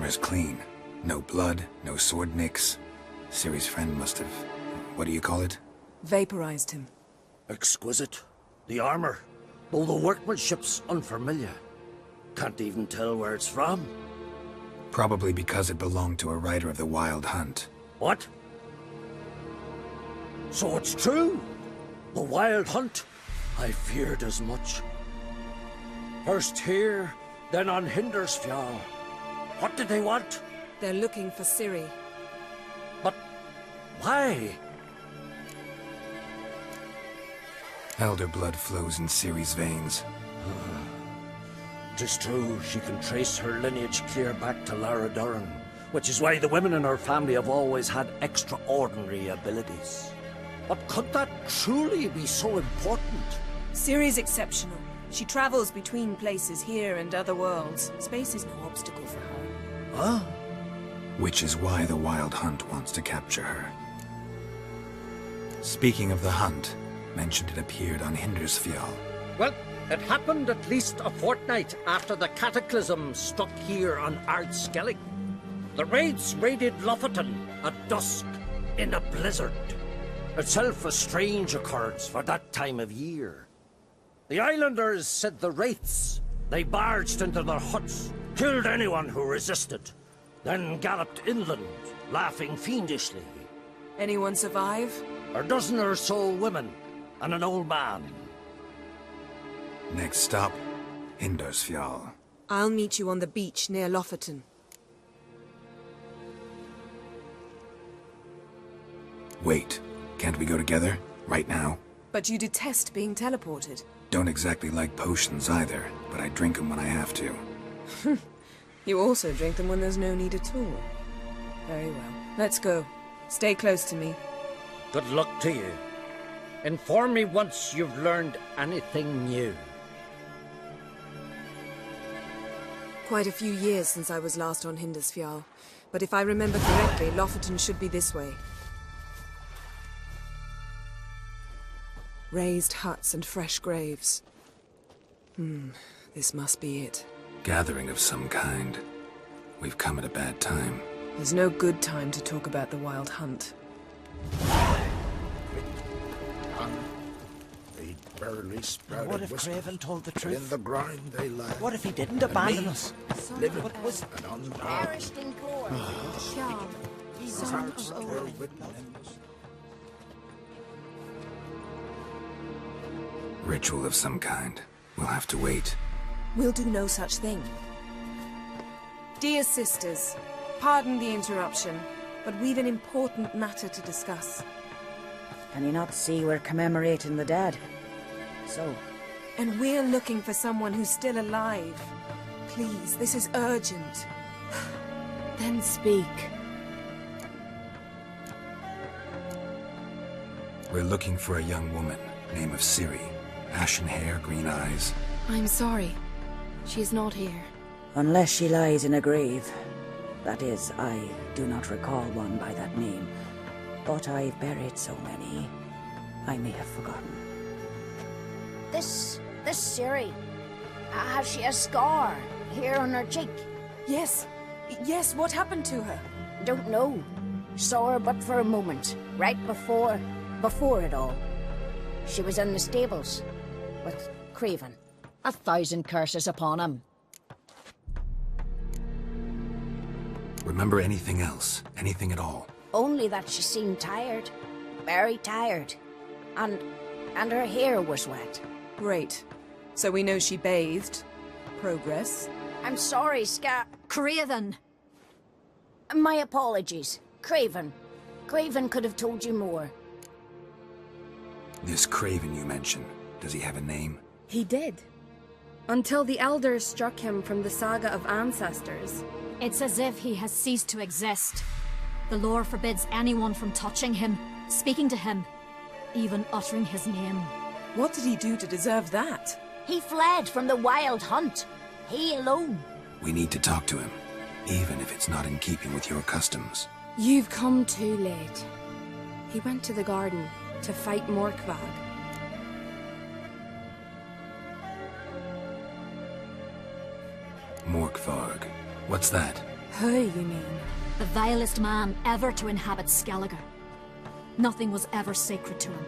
armor's clean. No blood, no sword nicks. Ciri's friend must have... what do you call it? Vaporized him. Exquisite. The armor, though the workmanship's unfamiliar. Can't even tell where it's from. Probably because it belonged to a rider of the Wild Hunt. What? So it's true? The Wild Hunt? I feared as much. First here, then on Hindersfjall. What did they want? They're looking for Ciri. But why? Elder blood flows in Ciri's veins. Tis true, she can trace her lineage clear back to Lara Duran, which is why the women in her family have always had extraordinary abilities. But could that truly be so important? Ciri's exceptional. She travels between places here and other worlds. Space is no obstacle for her. Huh? Which is why the Wild Hunt wants to capture her. Speaking of the hunt, mentioned it appeared on Hindersfjall. Well, it happened at least a fortnight after the cataclysm struck here on Ardskellig. The raids raided Lofoten at dusk in a blizzard. Itself a strange occurrence for that time of year. The islanders said the wraiths. They barged into their huts, killed anyone who resisted, then galloped inland, laughing fiendishly. Anyone survive? A dozen or so women, and an old man. Next stop, Hindersfjall. I'll meet you on the beach near Lofoten. Wait, can't we go together? Right now? But you detest being teleported. Don't exactly like potions either, but I drink them when I have to. You also drink them when there's no need at all. Very well. Let's go. Stay close to me. Good luck to you. Inform me once you've learned anything new. Quite a few years since I was last on Hindersfjall, but if I remember correctly, Lofoten should be this way. Raised huts and fresh graves. This must be it. Gathering of some kind. We've come at a bad time. There's no good time to talk about the Wild Hunt. They barely sprouted. What if whisker, Craven told the but truth? in the grind they lie. What if he didn't abandon me? us? Living What was... and unbound. Perished in gore. Sham. Son Hearts of were Odin. witness. Ritual of some kind. We'll have to wait. We'll do no such thing. Dear sisters, pardon the interruption, but we've an important matter to discuss. Can you not see we're commemorating the dead? So, And we're looking for someone who's still alive. Please, this is urgent. Then speak. We're looking for a young woman, name of Ciri. Ashen hair, green eyes. I'm sorry. She is not here. unless she lies in a grave. That is, I do not recall one by that name. But I've buried so many, I may have forgotten. This Ciri, has she a scar here on her cheek? Yes. Yes, what happened to her? Don't know. Saw her but for a moment, right before it all. She was in the stables with Craven. 1,000 curses upon him. Remember anything else? Anything at all? Only that she seemed tired. Very tired. And her hair was wet. Great. So we know she bathed. Progress. I'm sorry, Craven. My apologies. Craven. Craven could have told you more. This Craven you mentioned, does he have a name? He did. Until the elders struck him from the saga of ancestors. It's as if he has ceased to exist. The lore forbids anyone from touching him, speaking to him, even uttering his name. What did he do to deserve that? He fled from the Wild Hunt. He alone. We need to talk to him, even if it's not in keeping with your customs. You've come too late. He went to the garden to fight Morkvag. Morkvarg. What's that? Who, you mean? The vilest man ever to inhabit Skellige. Nothing was ever sacred to him.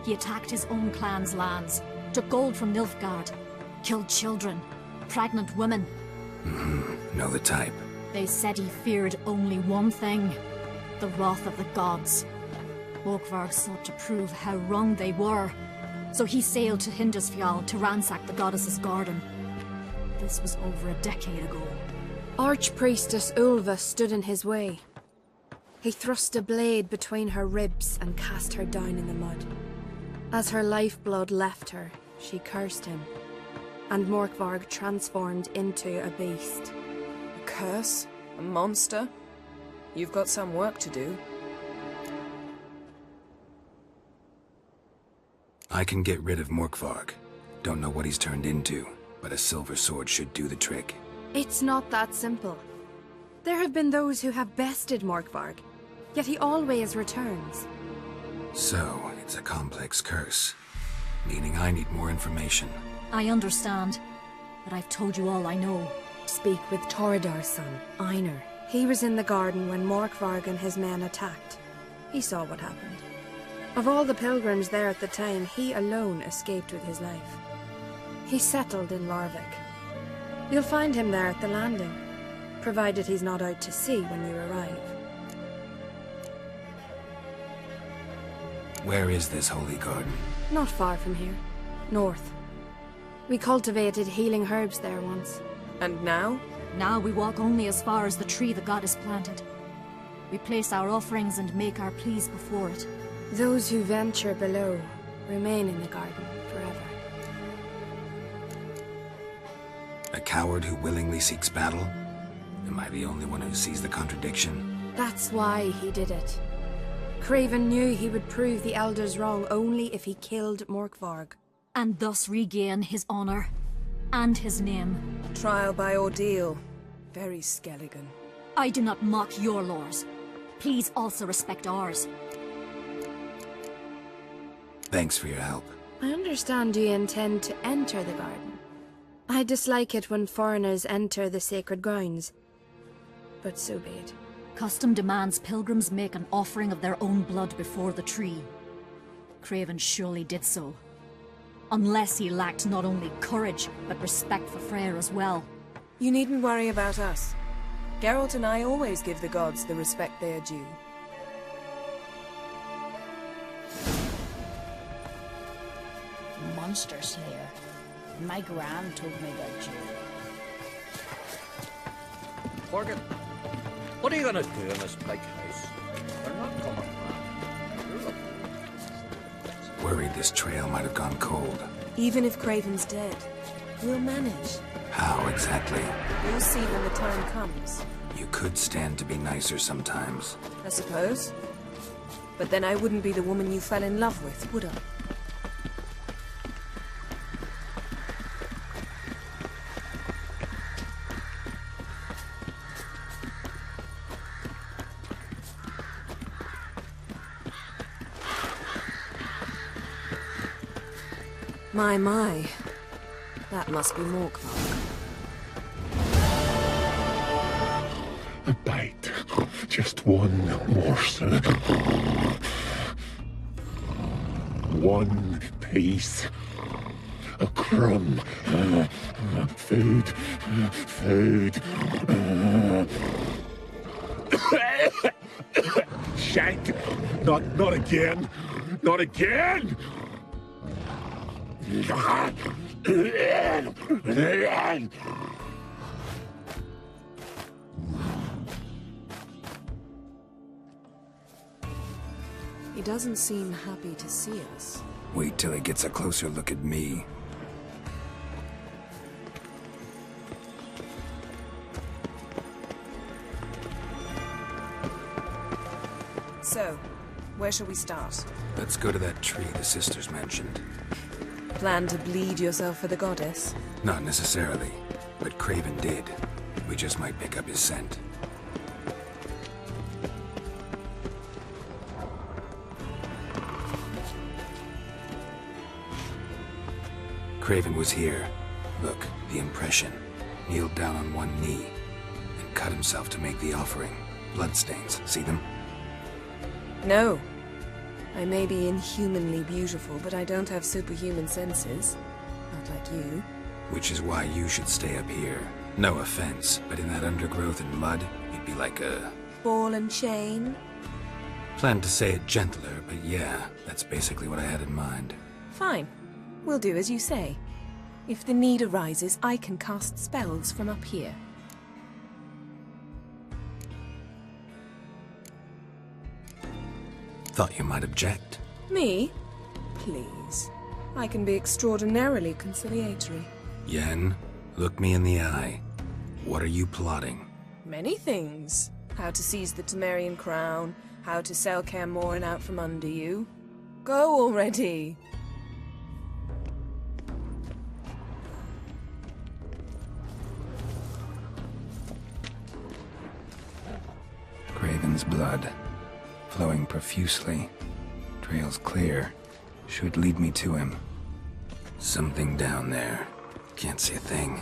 He attacked his own clan's lands, took gold from Nilfgaard, killed children, pregnant women. Know the type. They said he feared only one thing, the wrath of the gods. Morkvarg sought to prove how wrong they were, so he sailed to Hindisfjall to ransack the goddess's garden. This was over a decade ago. Archpriestess Ulva stood in his way. He thrust a blade between her ribs and cast her down in the mud. As her lifeblood left her, she cursed him, and Morkvarg transformed into a beast. A curse? A monster? You've got some work to do. I can get rid of Morkvarg. Don't know what he's turned into, but a silver sword should do the trick. It's not that simple. There have been those who have bested Morkvarg, yet he always returns. So, it's a complex curse, meaning I need more information. I understand, but I've told you all I know. Speak with Torridar's son, Einar. He was in the garden when Morkvarg and his men attacked. He saw what happened. Of all the pilgrims there at the time, he alone escaped with his life. He settled in Larvik. You'll find him there at the landing, provided he's not out to sea when you arrive. Where is this holy garden? Not far from here. North. We cultivated healing herbs there once. And now? Now we walk only as far as the tree the goddess planted. We place our offerings and make our pleas before it. Those who venture below remain in the garden forever. A coward who willingly seeks battle? Am I the only one who sees the contradiction? That's why he did it. Craven knew he would prove the elders wrong only if he killed Morkvarg. And thus regain his honor and his name. Trial by ordeal. Very Skelligan. I do not mock your laws. Please also respect ours. Thanks for your help. I understand you intend to enter the garden. I dislike it when foreigners enter the sacred grounds, but so be it. Custom demands pilgrims make an offering of their own blood before the tree. Craven surely did so. Unless he lacked not only courage, but respect for Freyr as well. You needn't worry about us. Geralt and I always give the gods the respect they are due. Monster Slayer. My gran told me about you. Morgan, what are you gonna do in this big house? They're not coming around. Worried this trail might have gone cold. Even if Craven's dead, we'll manage. How exactly? You'll see when the time comes. You could stand to be nicer sometimes. I suppose. But then I wouldn't be the woman you fell in love with, would I? My. That must be Morkvarg. A bite. Just one morsel. One piece. A crumb. Food. Food. Shank. Not again. Not again! He doesn't seem happy to see us. Wait till he gets a closer look at me. So, where shall we start? Let's go to that tree the sisters mentioned. Plan to bleed yourself for the goddess? Not necessarily, but Craven did. We just might pick up his scent. Craven was here. Look, the impression. Kneeled down on one knee and cut himself to make the offering. Bloodstains, see them? No. I may be inhumanly beautiful, but I don't have superhuman senses. Not like you. Which is why you should stay up here. No offense, but in that undergrowth and mud, you'd be like a... Ball and chain? Planned to say it gentler, but yeah, that's basically what I had in mind. Fine. We'll do as you say. If the need arises, I can cast spells from up here. Thought you might object. Me? Please. I can be extraordinarily conciliatory. Yen, look me in the eye. What are you plotting? Many things. How to seize the Temerian crown, how to sell Kaer Morhen out from under you. Go already! Craven's blood, flowing profusely. Trails clear. Should lead me to him. Something down there. Can't see a thing.